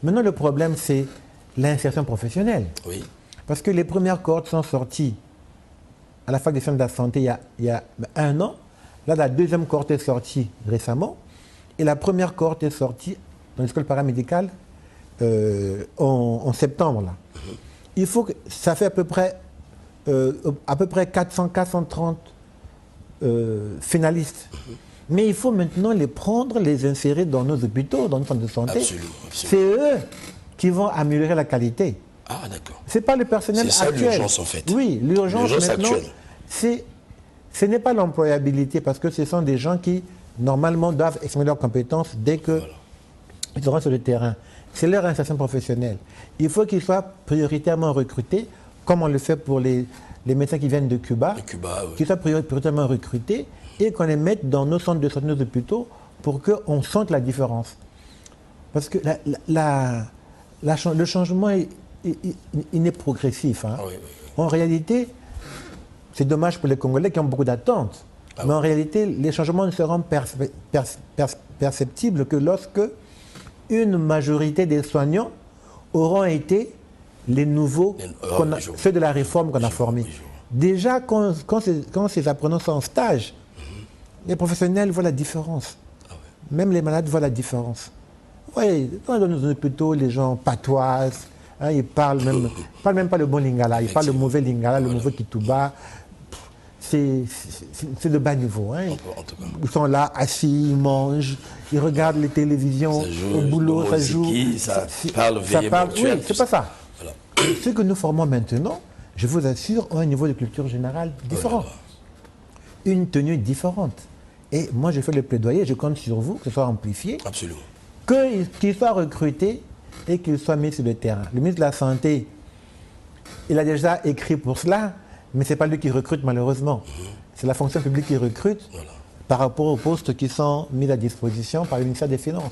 Maintenant, le problème, c'est l'insertion professionnelle. Oui. Parce que les premières cohortes sont sorties à la fac des sciences de la santé il y a 1 an. Là, la deuxième cohorte est sortie récemment. Et la première cohorte est sortie dans l'école paramédicale en septembre. Là. Il faut que ça fait à peu près 400, 430 finalistes. Mais il faut maintenant les prendre, les insérer dans nos hôpitaux, dans nos centres de santé. Absolument. C'est eux qui vont améliorer la qualité. Ah, d'accord. Ce n'est pas le personnel actuel. C'est ça l'urgence, en fait. Oui, l'urgence maintenant, actuelle. Ce n'est pas l'employabilité, parce que ce sont des gens qui, normalement, doivent exprimer leurs compétences dès qu'ils seront sur le terrain. C'est leur insertion professionnelle. Il faut qu'ils soient prioritairement recrutés, comme on le fait pour les médecins qui viennent de Cuba, qu'ils soient prioritairement recrutés et qu'on les mette dans nos centres de santé, nos hôpitaux, pour qu'on sente la différence. Parce que le changement, il est progressif. Hein. Ah oui. En réalité, c'est dommage pour les Congolais qui ont beaucoup d'attentes. Mais en réalité, les changements ne seront perceptibles que lorsque une majorité des soignants auront été les nouveaux, ceux de la réforme qu'on a formés. Déjà, quand ces apprenants sont en stage, les professionnels voient la différence. Même les malades voient la différence. Oui, dans nos hôpitaux, les gens patoisent, hein, ils ne parlent même pas le bon lingala, ils parlent le mauvais lingala, le mauvais kituba. C'est de bas niveau. Hein. Ils sont là, assis, ils mangent, ils regardent les télévisions, au boulot, ça joue. Ça parle, oui, c'est pas ça. Voilà. Ce que nous formons maintenant, je vous assure, ont un niveau de culture générale différent. Une tenue différente. Et moi, je fais le plaidoyer, je compte sur vous, que ce soit amplifié. Absolument. Qu'ils soient recrutés et qu'ils soient mis sur le terrain. Le ministre de la Santé, il a déjà écrit pour cela, mais ce n'est pas lui qui recrute malheureusement. C'est la fonction publique qui recrute par rapport aux postes qui sont mis à disposition par le ministère des Finances.